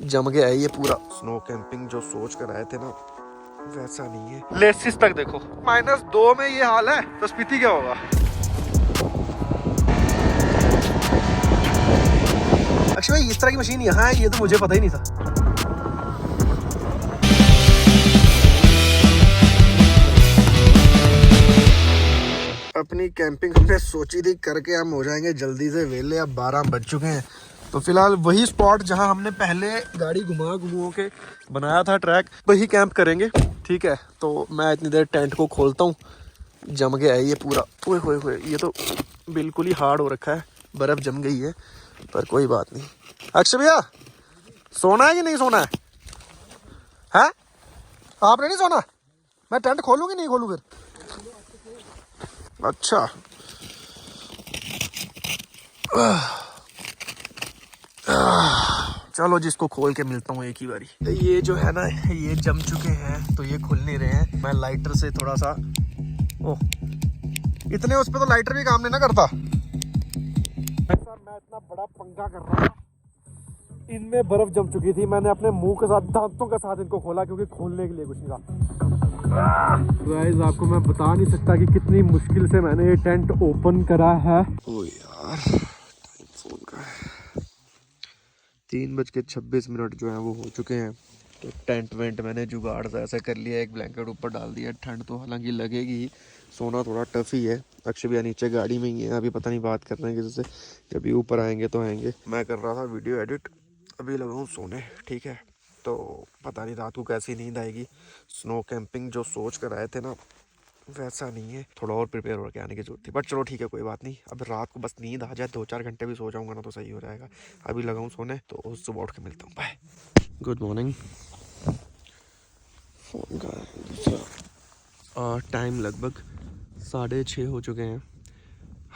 जम गया है ये पूरा। स्नो कैंपिंग जो सोच कर आए थे ना वैसा नहीं है। लेसिस तक देखो -2 में ये हाल है तो स्पीति क्या होगा। अक्षय भाई इस तरह की मशीन यहाँ है ये तो मुझे पता ही नहीं था। अपनी कैंपिंग हमने सोची थी करके हम हो जाएंगे जल्दी से वेले। अब 12 बज चुके हैं तो फिलहाल वही स्पॉट जहां हमने पहले गाड़ी घुमा के बनाया था ट्रैक वही कैंप करेंगे। ठीक है तो मैं इतनी देर टेंट को खोलता हूँ। जम गया है ये पूरा। ओए होए होए ये तो बिल्कुल ही हार्ड हो रखा है, बर्फ जम गई है पर कोई बात नहीं। अक्षय भैया सोना है कि नहीं सोना है? आपने नहीं सोना? मैं टेंट खोलूँ कि नहीं खोलूँ फिर? अच्छा चलो जिसको खोल के मिलता हूँ एक ही बारी। ये जो है ना ये जम चुके हैं तो ये खुल नहीं रहे हैं। मैं लाइटर से थोड़ा सा ओह इतने उस पे तो लाइटर भी काम नहीं ना करता। मैं इतना बड़ा पंगा कर रहा था, इनमें बर्फ जम चुकी थी। मैंने अपने मुंह के साथ दांतों के साथ इनको खोला क्योंकि खोलने के लिए कुछ नहीं था। गाइस आपको मैं बता नहीं सकता कि कितनी मुश्किल से मैंने ये टेंट ओपन करा है। ओ यार टाइम फोन का 3:26 जो है वो हो चुके हैं। तो टेंट वेंट मैंने जुगाड़ सा ऐसा कर लिया, एक ब्लैंकेट ऊपर डाल दिया। ठंड तो हालांकि लगेगी, सोना थोड़ा टफ ही है। अक्षय भैया नीचे गाड़ी में ही है, अभी पता नहीं बात कर रहे हैं किसी से, जब भी ऊपर आएंगे तो आएंगे। मैं कर रहा था वीडियो एडिट, अभी लगा हूँ सोने। ठीक है तो पता नहीं रात को कैसी नींद आएगी। स्नो कैंपिंग जो सोच कर आए थे ना वैसा नहीं है, थोड़ा और प्रिपेयर होकर आने की जरूरत थी। बट चलो ठीक है कोई बात नहीं। अब रात को बस नींद आ जाए, 2-4 घंटे भी सो जाऊंगा ना तो सही हो जाएगा। अभी लगाऊं सोने तो सुबह उठ के मिलता हूँ। Bye, good morning. फोन का टाइम लगभग 6:30 हो चुके हैं।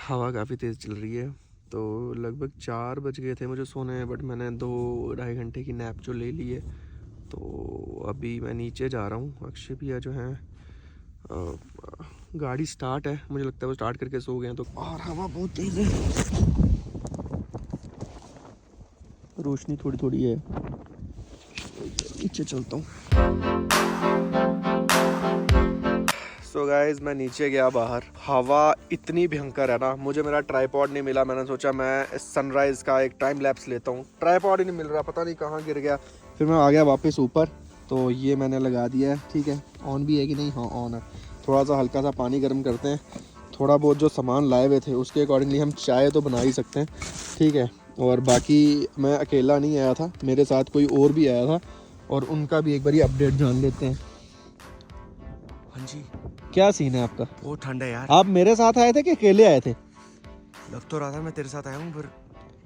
हवा काफ़ी तेज़ चल रही है तो लगभग 4 बज गए थे मुझे सोने, बट मैंने 2-2.5 घंटे की नैप जो ले ली है। तो अभी मैं नीचे जा रहा हूँ। अक्षय भैया जो है गाड़ी स्टार्ट है, मुझे लगता है वो स्टार्ट करके सो गए हैं। तो और हवा बहुत तेज़ है, रोशनी थोड़ी थोड़ी है। नीचे चलता हूँ। सो गाइज मैं नीचे गया बाहर, हवा इतनी भयंकर है ना, मुझे मेरा ट्राईपॉड नहीं मिला। मैंने सोचा मैं सनराइज़ का एक टाइम लैप्स लेता हूँ, ट्राईपॉड ही नहीं मिल रहा, पता नहीं कहाँ गिर गया। फिर मैं आ गया वापस ऊपर, तो ये मैंने लगा दिया है। ठीक है ऑन भी है कि नहीं? हाँ ऑन है। थोड़ा सा हल्का सा पानी गर्म करते हैं। थोड़ा बहुत जो सामान लाए हुए थे उसके अकॉर्डिंगली हम चाय तो बना ही सकते हैं। ठीक है और बाकी मैं अकेला नहीं आया था, मेरे साथ कोई और भी आया था और उनका भी एक बार अपडेट जान लेते हैं। हाँ जी क्या सीन है आपका? बहुत ठंड है यार। आप मेरे साथ आए थे कि अकेले आए थे? लग तो रहा था मैं तेरे साथ आया हूँ, पर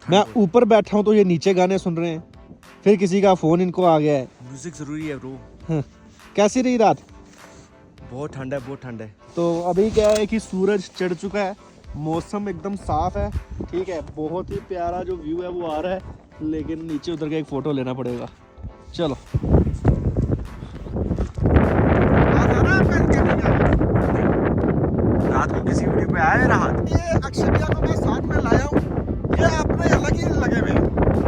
मैं ऊपर बैठा हूँ तो ये नीचे गाने सुन रहे हैं, फिर किसी का फोन इनको आ गया है। म्यूजिक जरूरी है ब्रो। कैसी रही रात? बहुत ठंड है, बहुत ठंड है। तो अभी क्या है कि सूरज चढ़ चुका है, मौसम एकदम साफ है। ठीक है बहुत ही प्यारा जो व्यू है वो आ रहा है, लेकिन नीचे उतर के एक फ़ोटो लेना पड़ेगा। चलो रात को किसी वीडियो पे आया मेरा हाथ? ये अक्षय भैया को मैं साथ में लाया हूँ, ये अपने अलग ही लगे हुए हैं।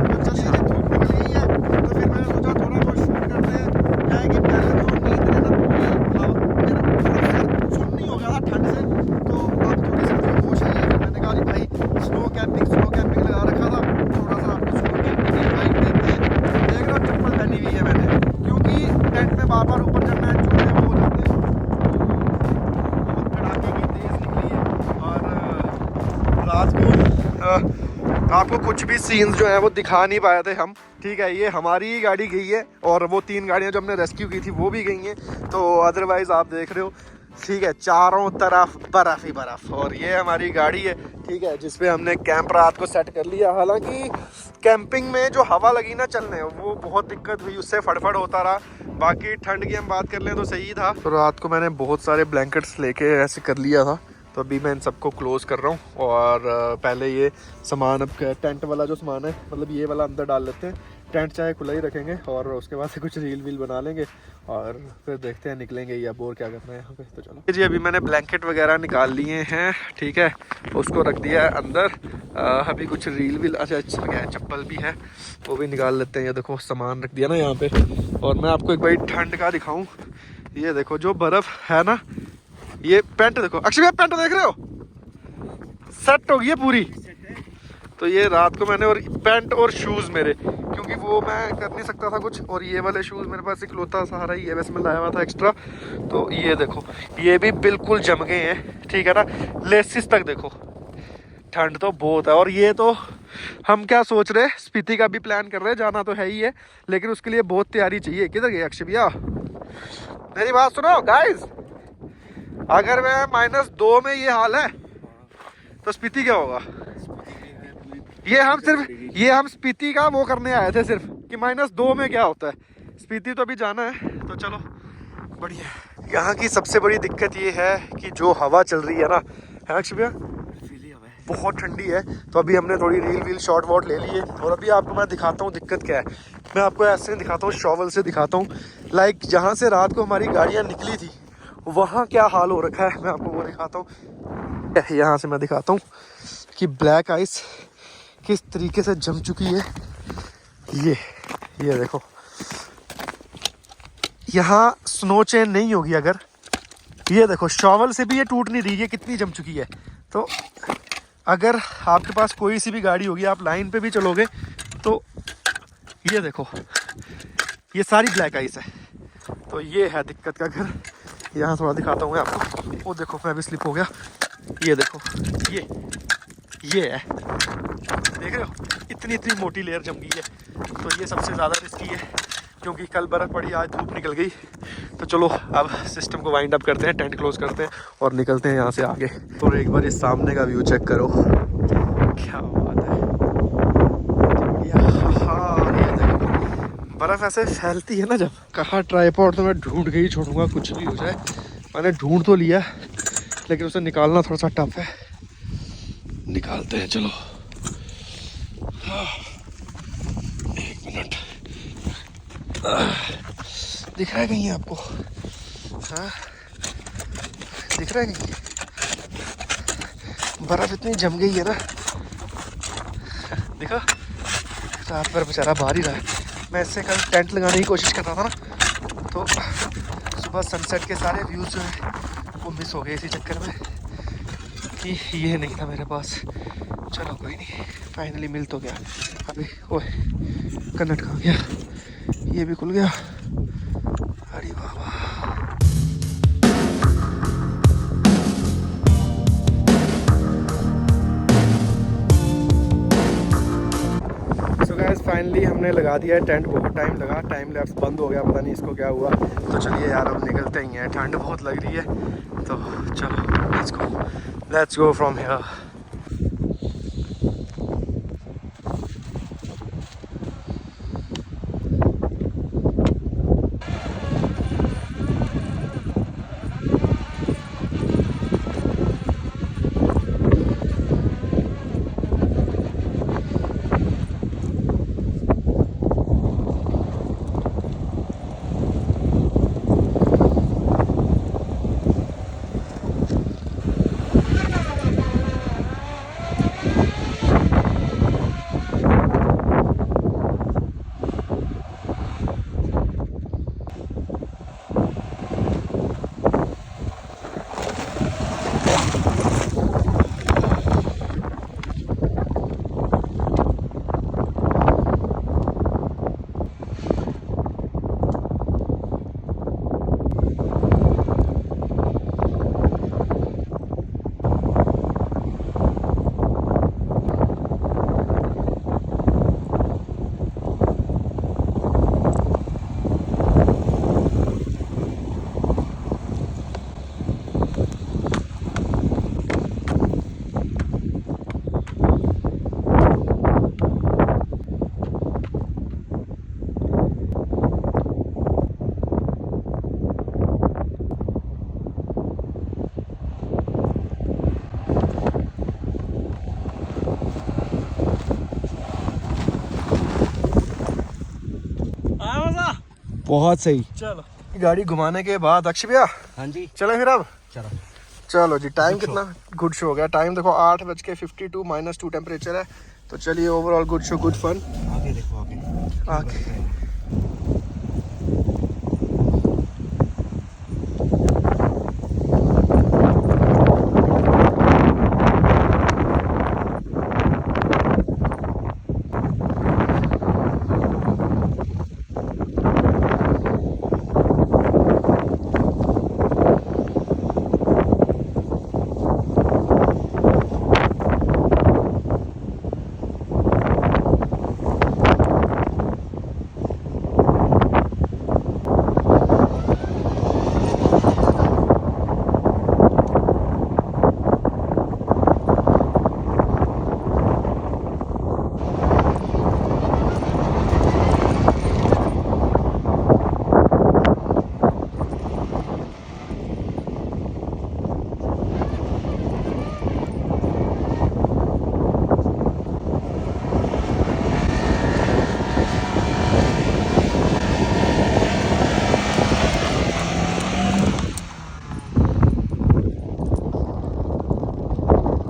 तो चलिए धूप निकल गई है तो फिर मैंने सोचा थोड़ा बहुत शूट करते हैं। क्या है कि पहले तो नींद लेना सुन नहीं हो गया था ठंड से, तो अब थोड़ी सी होश आई है। मैंने कहा भाई स्नो कैंपिंग लगा रखा था, थोड़ा सा स्नो कैंपिंग की वाइब देते हैं। देख रहा चप्पल पहनी हुई है मैंने, क्योंकि टेंट में बार बार ऊपर चढ़ना है, चूहे वो हो जाते हैं। बहुत कड़ाके की तेज़ निकली है और रात को आपको कुछ भी सीन्स जो है वो दिखा नहीं पाए थे हम। ठीक है ये हमारी ही गाड़ी गई है और वो 3 गाड़ियां जो हमने रेस्क्यू की थी वो भी गई हैं, तो अदरवाइज आप देख रहे हो। ठीक है चारों तरफ बर्फ ही बर्फ, और ये हमारी गाड़ी है। ठीक है जिसपे हमने कैंप रात को सेट कर लिया। हालांकि कैंपिंग में जो हवा लगी ना चलने, वो बहुत दिक्कत हुई, उससे फड़फड़ होता रहा। बाकी ठंड की हम बात कर लें तो सही था। तो रात को मैंने बहुत सारे ब्लैंकेट्स लेके ऐसे कर लिया था, तो अभी मैं इन सबको क्लोज़ कर रहा हूँ। और पहले ये सामान अब टेंट वाला जो सामान है, मतलब ये वाला अंदर डाल लेते हैं। टेंट चाहे खुला ही रखेंगे और उसके बाद से कुछ रील वील बना लेंगे और फिर देखते हैं निकलेंगे या बोर क्या करना है यहाँ पे। तो चलो जी, अभी मैंने ब्लैंकेट वगैरह निकाल लिए हैं, ठीक है, उसको रख दिया है अंदर। अभी कुछ रील वील, अच्छा गया, चप्पल भी है वो भी निकाल लेते हैं। ये देखो सामान रख दिया ना यहाँ पे। और मैं आपको एक बार ठंड का दिखाऊँ, ये देखो जो बर्फ़ है ना, ये पैंट देखो, अक्षय भैया पैंट देख रहे हो, सेट हो गई है पूरी। तो ये रात को मैंने, और पैंट और शूज़ मेरे, क्योंकि वो मैं कर नहीं सकता था कुछ, और ये वाले शूज़ मेरे पास इकलौता सहारा ही है, वैसे मैं लाया हुआ था एक्स्ट्रा। तो ये देखो ये भी बिल्कुल जम गए हैं, ठीक है ना, लेसिस तक देखो। ठंड तो बहुत है। और ये तो हम क्या सोच रहे, स्पीति का भी प्लान कर रहे हैं, जाना तो है ही है, लेकिन उसके लिए बहुत तैयारी चाहिए। किधर गए अक्षय भैया, मेरी बात सुनो गाइज, अगर मैं -2 में ये हाल है तो स्पीति क्या होगा। ये हम स्पीति का वो करने आए थे सिर्फ कि -2 में क्या होता है। स्पीति तो अभी जाना है, तो चलो बढ़िया। यहाँ की सबसे बड़ी दिक्कत ये है कि जो हवा चल रही है ना, है अक्षय भैया, बहुत ठंडी है। तो अभी हमने थोड़ी रील वील शॉर्ट वॉट ले लिए, और अभी आपको मैं दिखाता हूँ दिक्कत क्या है। मैं आपको ऐसे दिखाता हूँ, शॉवल से दिखाता हूँ, लाइक जहाँ से रात को हमारी गाड़ियाँ निकली थी वहाँ क्या हाल हो रखा है, मैं आपको वो दिखाता हूँ। यहाँ से मैं दिखाता हूँ कि ब्लैक आइस किस तरीके से जम चुकी है। ये देखो, यहाँ स्नो चेन नहीं होगी अगर, ये देखो शॉवल से भी ये टूट नहीं रही है, कितनी जम चुकी है। तो अगर आपके पास कोई सी भी गाड़ी होगी, आप लाइन पे भी चलोगे, तो ये देखो ये सारी ब्लैक आइस है। तो ये है दिक्कत का घर। यहाँ थोड़ा दिखाता हूँ मैं आपको, वो देखो मैं भी स्लिप हो गया। ये देखो ये है, देख रहे हो, इतनी मोटी लेयर जम गई है। तो ये सबसे ज़्यादा रिस्की है, क्योंकि कल बर्फ़ पड़ी, आज धूप निकल गई। तो चलो अब सिस्टम को वाइंड अप करते हैं, टेंट क्लोज करते हैं और निकलते हैं यहाँ से आगे। तो एक बार इस सामने का व्यू चेक करो, क्या बात है। ये देखो बर्फ़ ऐसे फैलती है ना जब। कहाँ ट्राइपॉड तो मैं ढूंढ के ही छोड़ूंगा, कुछ भी हो जाए। मैंने ढूंढ तो लिया, लेकिन उसे निकालना थोड़ा सा टफ है। निकालते हैं चलो। एक मिनट, दिख रहा है कहीं आपको? हाँ दिख रहा है कहीं? बर्फ इतनी जम गई है ना, देखा, रात भर बेचारा बाहर ही रहा है। मैं इससे कल टेंट लगाने की कोशिश कर रहा था ना, तो सुबह सनसेट के सारे व्यूज़ जो है वो मिस हो गए इसी चक्कर में कि ये नहीं था मेरे पास। चलो कोई नहीं, फाइनली मिल तो गया। अभी ओए कन्नट कहाँ गया, ये भी खुल गया। अरे बाबा, सो गाइस फाइनली हमने लगा दिया है टेंट। बहुत टाइम लगा, टाइम लैप्स बंद हो गया, पता नहीं इसको क्या हुआ। तो चलिए यार अब निकलते ही हैं, ठंड बहुत लग रही है। तो चलो लेट्स गो फ्रॉम हियर। बहुत सही। चलो गाड़ी घुमाने के बाद अक्षय भैया, हाँ जी चले फिर अब। चलो चलो जी, टाइम कितना गुड शो हो गया। टाइम देखो 8:52 -2 टेम्परेचर है। तो चलिए overall good show, good fun. आगे देखो आगे आगे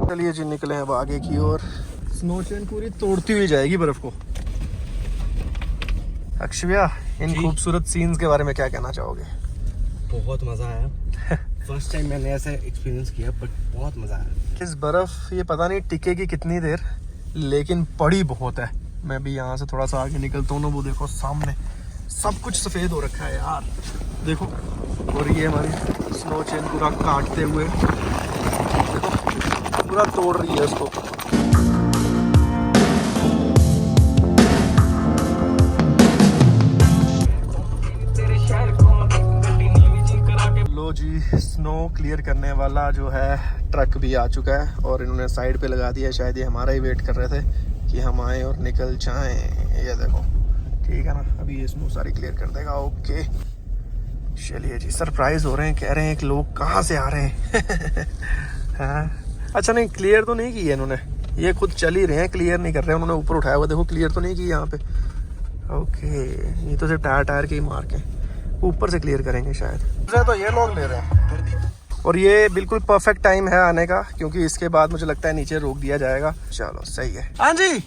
चलिए जी, निकले अब आगे की ओर। स्नो चेन पूरी तोड़ती हुई जाएगी बर्फ को। अक्षय भैया, इन खूबसूरत सीन्स के बारे में क्या कहना चाहोगे? बहुत मजा आया। फर्स्ट टाइम मैंने ऐसा एक्सपीरियंस किया, बट बहुत मजा आया। इस बर्फ ये पता नहीं टिकेगी कितनी देर, लेकिन पड़ी बहुत है। मैं भी यहाँ से थोड़ा सा आगे निकलता हूँ ना, वो देखो सामने सब कुछ सफेद हो रखा है यार, देखो। और ये हमारी स्नो चेन पूरा काटते हुए देखो, पूरा तोड़ रही है उसको। लो जी, स्नो क्लियर करने वाला जो है ट्रक भी आ चुका है और इन्होंने साइड पे लगा दिया है। शायद ये हमारा ही वेट कर रहे थे कि हम आए और निकल जाएं। ये देखो, ठीक है ना, अभी ये स्नो सारी क्लियर कर देगा। ओके चलिए जी, सरप्राइज हो रहे हैं, कह रहे हैं कि लोग कहाँ से आ रहे हैं। हाँ अच्छा, नहीं क्लियर तो नहीं की है इन्होंने, ये खुद चल ही रहे हैं, क्लियर नहीं कर रहे हैं। उन्होंने ऊपर उठाया हुआ देखो, क्लियर तो नहीं की यहाँ पे। ओके, ये तो सिर्फ टायर के ही मार्क हैं, ऊपर से क्लियर करेंगे शायद। तो ये लोग ले रहे हैं और ये बिल्कुल परफेक्ट टाइम है आने का, क्योंकि इसके बाद मुझे लगता है नीचे रोक दिया जाएगा। चलो सही है। हाँ जी,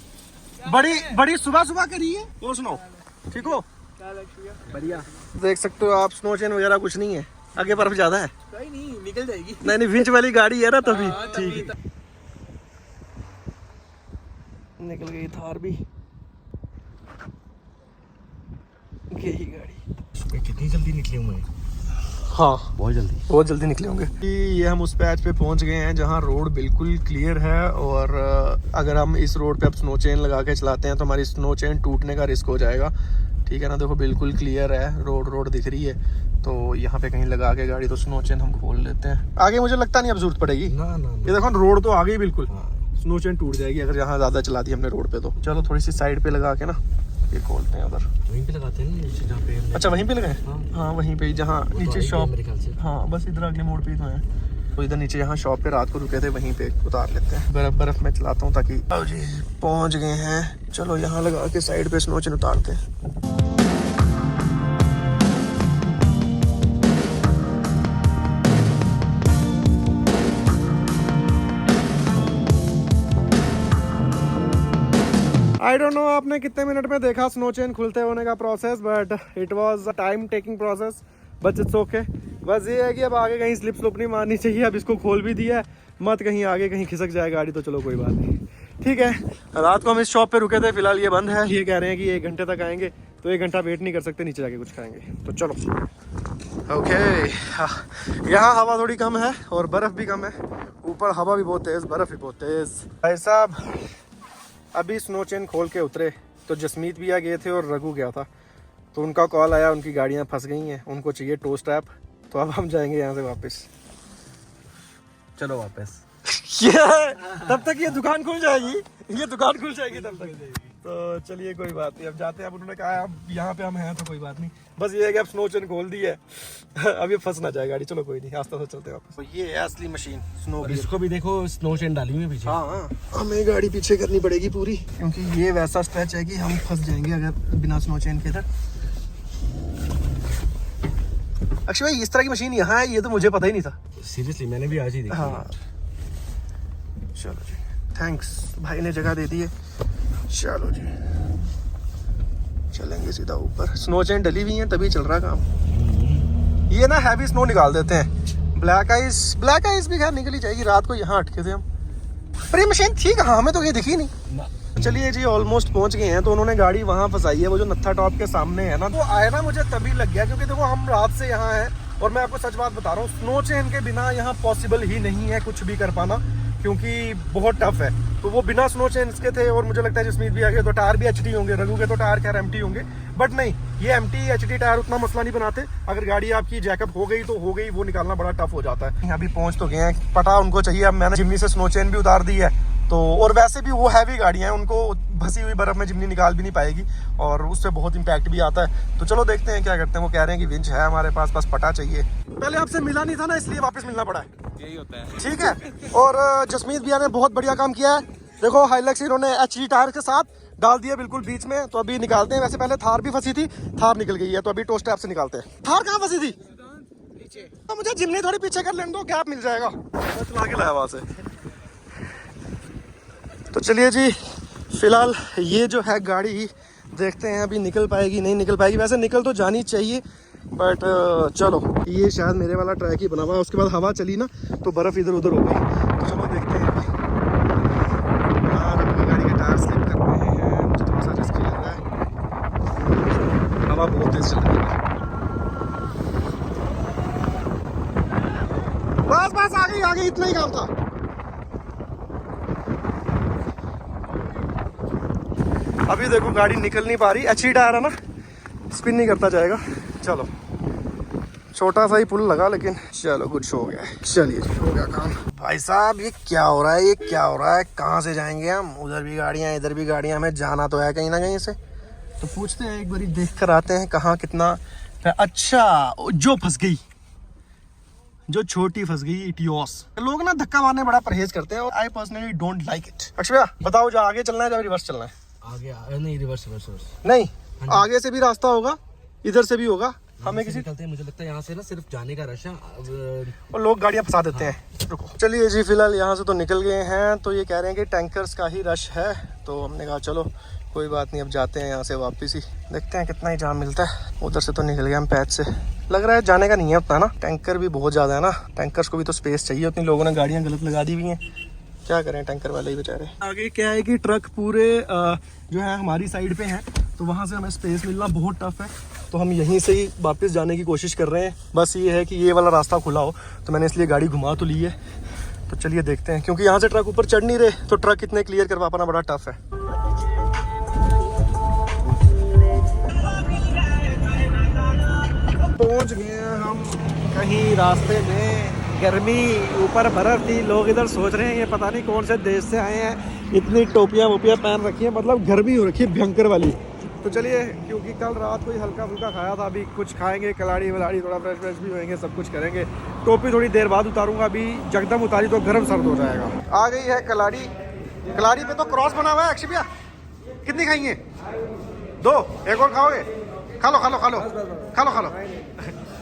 बड़ी सुबह सुबह करी है। और सुनो, ठीक हो? बढ़िया। देख सकते हो आप, स्नो चेन वगैरह कुछ नहीं है, आगे बर्फ ज्यादा है। नहीं, निकल जाएगी। नहीं, विंच वाली गाड़ी है ना, तभी ठीक है। निकल गई थार भी, यही गाड़ी। कितनी जल्दी निकले हुए हैं? हाँ बहुत जल्दी निकले होंगे। ये हम उस पैच पे पहुंच गए हैं जहाँ रोड बिल्कुल क्लियर है, और अगर हम इस रोड पे अब स्नो चेन लगा के चलाते हैं तो हमारी स्नो चेन टूटने का रिस्क हो जाएगा। ठीक है ना, देखो बिल्कुल क्लियर है, रोड दिख रही है। तो यहाँ पे कहीं लगा के गाड़ी तो स्नो चेन हम खोल लेते हैं। आगे मुझे लगता नहीं अब जरूरत पड़ेगी ना। ये देखो, रोड तो आ गई बिल्कुल। हाँ। स्नो चेन टूट जाएगी अगर यहाँ ज्यादा चला दी हमने रोड पे। तो चलो थोड़ी सी साइड पे लगा के ना ये खोलते हैं। उधर वहीं पे लगाते हैं नीचे जहाँ पे। अच्छा, वहीं पे लगाए? हाँ वहीं पे, जहाँ नीचे शॉप। मेरे ख्याल से हाँ, बस इधर अगले मोड़ पे ही तो है। तो इधर नीचे जहाँ शॉप पे रात को रुके थे वहीं पे उतार लेते हैं। बर्फ में चलाता हूँ ताकि। आओ जी, पहुँच गए हैं। चलो यहाँ लगा के साइड पे स्नो चेन उतारते हैं। आई डोंट नो आपने कितने मिनट में देखा स्नो चेन खुलते होने का process, but it was a time taking process, but it's okay. बस ये है कि अब आगे कहीं स्लिप नहीं मारनी चाहिए। अब इसको खोल भी दिया है, मत कहीं आगे कहीं खिसक जाए गाड़ी, तो चलो कोई बात नहीं, ठीक है। रात को हम इस शॉप पे रुके थे, फिलहाल ये बंद है। ये कह रहे हैं कि 1 घंटे तक आएंगे, तो 1 घंटा वेट नहीं कर सकते, नीचे जाके कुछ खाएंगे। तो चलो ओके। यहाँ हवा थोड़ी कम है और बर्फ भी कम है। ऊपर हवा भी बहुत तेज, बर्फ भी बहुत तेज। भाई साहब अभी स्नो चेन खोल के उतरे तो जसमीत भैया गए थे और रघु गया था, तो उनका कॉल आया, उनकी गाड़ियाँ फंस गई हैं, उनको चाहिए टोस्ट ऐप। तो अब हम जाएंगे यहाँ से वापस। चलो वापस। तब तक ये दुकान खुल जाएगी, तब तक। तो चलिए कोई बात नहीं, अब जाते हैं। अब उन्होंने कहा अब यहाँ पे हम हैं तो कोई बात नहीं, बस ये है कि अब स्नो चेन खोल दी है। अब ये फंस ना जाए गाड़ी। चलो कोई नहीं, आस्ते आस्ते चलते हैं वापस। तो ये है असली मशीन स्नो। इसको भी देखो, स्नो चेन डाली हुई है पीछे। हाँ, हमें गाड़ी पीछे करनी पड़ेगी पूरी, क्योंकि ये वैसा स्ट्रेच है कि हम फंस जाएंगे अगर बिना स्नो चेन के। इधर अक्षय भाई इस तरह की मशीन यहाँ है, ये तो मुझे पता ही नहीं था। सीरियसली मैंने भी आज ही देखी। हाँ चलो जी, थैंक्स, भाई ने जगह दे दी है। चलो जी चलेंगे सीधा ऊपर। स्नो चेन डली हुई है तभी चल रहा है काम। ये ना हैवी स्नो निकाल देते हैं। ब्लैक आइस भी खैर निकली जाएगी, रात को यहाँ अटके थे हम। पर ये मशीन थी कहाँ, हमें तो ये दिखी नहीं। चलिए जी ऑलमोस्ट पहुंच गए हैं। तो उन्होंने गाड़ी वहाँ फंसाई है, वो जो नत्था टॉप के सामने है ना। तो आया ना मुझे तभी लग गया, क्योंकि देखो हम रात से यहाँ हैं और मैं आपको सच बात बता रहा हूँ, स्नो चेन के बिना यहाँ पॉसिबल ही नहीं है कुछ भी कर पाना, क्योंकि बहुत टफ है। तो वो बिना स्नो चेन के थे और मुझे लगता है जसमीत भी आ गए तो टायर भी एचडी होंगे, रघु के तो टायर खैर एम्प्टी होंगे, बट नहीं, ये एम्प्टी एचडी टायर उतना मसला नहीं बनाते। अगर गाड़ी आपकी जैकअप हो गई तो हो गई, वो निकालना बड़ा टफ हो जाता है। यहाँ भी पहुंच तो गए हैं, पता उनको चाहिए। अब मैंने जिम्नी से स्नो चेन भी उतार दी है, तो और वैसे भी वो हैवी गाड़ियाँ हैं, उनको भसी हुई बर्फ में जिम्नी निकाल भी नहीं पाएगी और उससे बहुत इम्पैक्ट भी आता है। तो चलो देखते हैं क्या करते हैं। वो कह रहे हैं कि विंच है हमारे पास, बस पटा चाहिए। पहले आपसे मिला नहीं था ना, इसलिए वापस मिलना पड़ा है। यही होता है। ठीक है। और जसमीत भैया ने बहुत बढ़िया काम किया है। देखो हाइलक्स इन्होंने एचडी टायर के साथ डाल दिया बिल्कुल बीच में। तो अभी निकालते हैं। वैसे पहले थार भी फंसी थी, थार निकल गई है, तो अभी टो स्ट्रैप से निकालते हैं। थार कहाँ फंसी थी? तो मुझे जिम्नी थोड़ी पीछे कर लेने दो, गैप मिल जाएगा। मैं चला के लाया वहां से। तो चलिए जी, फिलहाल ये जो है गाड़ी देखते हैं अभी निकल पाएगी नहीं निकल पाएगी। वैसे निकल तो जानी चाहिए, बट चलो, ये शायद मेरे वाला ट्रैक ही बना हुआ है। उसके बाद हवा चली ना तो बर्फ़ इधर उधर हो गई। तो चलो देखते हैं। यार अपनी गाड़ी के टायर स्लिप कर रहे हैं, मुझे थोड़ा सा रिस्की लग रहा है, हवा बहुत तेज चल रही है। बस आ गई, इतना ही काम था। अभी देखो गाड़ी निकल नहीं पा रही, अच्छी टायर है ना, स्पिन नहीं करता जाएगा। चलो छोटा सा ही पुल लगा, लेकिन चलो कुछ हो गया। चलिए हो गया काम। भाई साहब ये क्या हो रहा है, ये क्या हो रहा है? कहाँ से जाएंगे हम? उधर भी गाड़ियाँ इधर भी गाड़ियाँ, हमें जाना तो है कहीं ना कहीं से। तो पूछते हैं, एक बार देख कर आते हैं कहाँ कितना। अच्छा जो फंस गई, जो छोटी फंस गई इटियोस। लोग ना धक्का मारने बड़ा परहेज करते हैं और I personally don't like it. Akshay भैया बताओ, जो आगे चलना है या रिवर्स चलना है? आगे नहीं, रिवर्स नहीं, आगे से भी रास्ता होगा, इधर से भी होगा। हमें किसी निकलते हैं, मुझे लगता है यहाँ से ना सिर्फ जाने का रश है और लोग गाड़ियाँ फंसा देते हैं। रुको चलिए जी, फिलहाल यहाँ से तो निकल गए हैं। तो ये कह रहे हैं कि टैंकर्स का ही रश है। तो हमने कहा चलो कोई बात नहीं, अब जाते हैं यहाँ से वापस ही, देखते हैं कितना ही जाम मिलता है। उधर से तो निकल गया हम पैच से, लग रहा है जाने का नहीं है उतना ना। टैंकर भी बहुत ज़्यादा है ना, टैंकर्स को भी तो स्पेस चाहिए। उतनी लोगों ने गाड़ियाँ गलत लगा दी हुई हैं, क्या करें टैंकर वाले ही बेचारे। आगे क्या है कि ट्रक पूरे जो है हमारी साइड पे हैं, तो वहाँ से हमें स्पेस मिलना बहुत टफ है। तो हम यहीं से ही वापस जाने की कोशिश कर रहे हैं। बस ये है कि ये वाला रास्ता खुला हो, तो मैंने इसलिए गाड़ी घुमा तो ली है। तो चलिए देखते हैं, क्योंकि यहाँ से ट्रक ऊपर चढ़ नहीं रहे, तो ट्रक इतने क्लियर करवा पाना बड़ा टफ है। पहुँच गए हैं हम कहीं रास्ते में, गर्मी, ऊपर बर्फ थी। लोग इधर सोच रहे हैं ये पता नहीं कौन से देश से आए हैं, इतनी टोपियाँ वोपियाँ पहन रखी है, मतलब गर्मी हो रखी है भयंकर वाली। तो चलिए, क्योंकि कल रात को ही हल्का फुल्का खाया था, अभी कुछ खाएंगे, कलाड़ी वलाड़ी, थोड़ा फ्रेश भी होएंगे, सब कुछ करेंगे। टोपी थोड़ी देर बाद उतारूंगा, अभी जगदम उतारी तो गर्म सर्द हो जाएगा। आ गई है कलाड़ी। कलाड़ी पे तो क्रॉस बना हुआ है। अक्षय भैया कितनी खाएंगे? 2, एक और खाओगे? खा लो खा लो खा लो खा लो खा लो।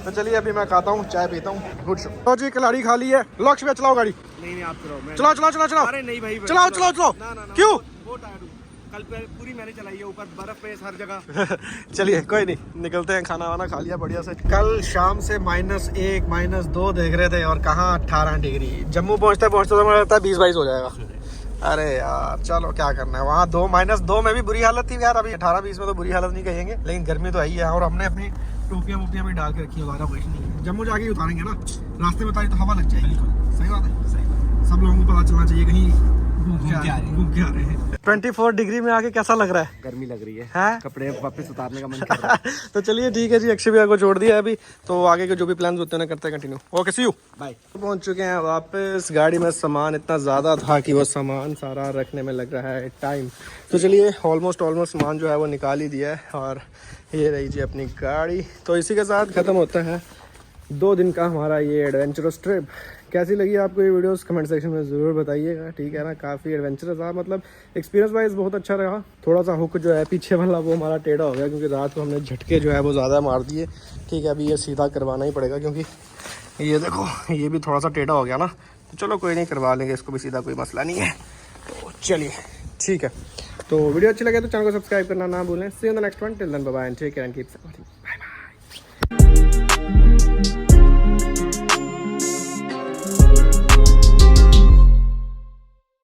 तो चलिए अभी मैं खाता हूँ, चाय पीता हूँ। Good show. तो जी कलाड़ी खा ली है। लो अक्षय भैया चलाओ गाड़ी। नहीं आप चलाओ, चलाओ चलाओ चलाओ चलाओ। अरे नहीं भाई, चलाओ चलाओ चलाओ। क्यों? बहुत टायर्ड हूँ, कल पूरी मैंने चलाई है, ऊपर बर्फ पे हर जगह। चलिए कोई नहीं, निकलते हैं। खाना वाना खा लिया बढ़िया से। कल शाम से -1 -2 देख रहे थे और कहाँ 18 डिग्री। जम्मू पहुँचते पहुँचते तो मुझे लगता है 20-22 हो जाएगा। अरे यार चलो क्या करना है, वहाँ -2 में भी बुरी हालत थी यार। अभी 18-20 में तो बुरी हालत नहीं कहेंगे, लेकिन गर्मी तो है ही है। और हमने अपनी टोपियाँ वोपियाँ भी डाल के रखी है, हमारा कुछ नहीं। जम्मू जाके ही उतारेंगे ना, रास्ते में उतारी तो हवा लग जाएगी। सही बात है, सही बात। सब लोगों को पता चलना चाहिए कहीं घूम के आ रहे हैं। 24 डिग्री में आके कैसा लग रहा है? गर्मी लग रही है, हैं? कपड़े वापस उतारने का मन कर रहा है। तो चलिए ठीक है जी, अक्षय भैया को छोड़ दिया है अभी। तो आगे के जो भी प्लान होते हैं करते हैं continue. Okay see you bye. पहुंच चुके हैं वापस। गाड़ी में सामान इतना ज़्यादा था कि वो सामान सारा रखने में लग रहा है टाइम। तो चलिए ऑलमोस्ट सामान जो है वो निकाल ही दिया है, और ये रही जी अपनी गाड़ी। तो इसी के साथ ख़त्म होता है 2 दिन का हमारा ये एडवेंचरस ट्रिप। कैसी लगी आपको ये वीडियोस कमेंट सेक्शन में ज़रूर बताइएगा, ठीक है ना। काफ़ी एडवेंचरस रहा, मतलब एक्सपीरियंस वाइज बहुत अच्छा रहा। थोड़ा सा हुक जो है पीछे वाला वो हमारा टेढ़ा हो गया क्योंकि रात को हमने झटके जो है वो ज़्यादा मार दिए, ठीक है। अभी ये सीधा करवाना ही पड़ेगा क्योंकि ये देखो ये भी थोड़ा सा टेढ़ा हो गया ना, तो चलो कोई नहीं, करवा लेंगे इसको भी सीधा, कोई मसला नहीं है। तो चलिए ठीक है, तो वीडियो अच्छी लगे तो चैनल को सब्सक्राइब करना ना भूलें। See you in the next one, till then bye bye and take care and keep supporting.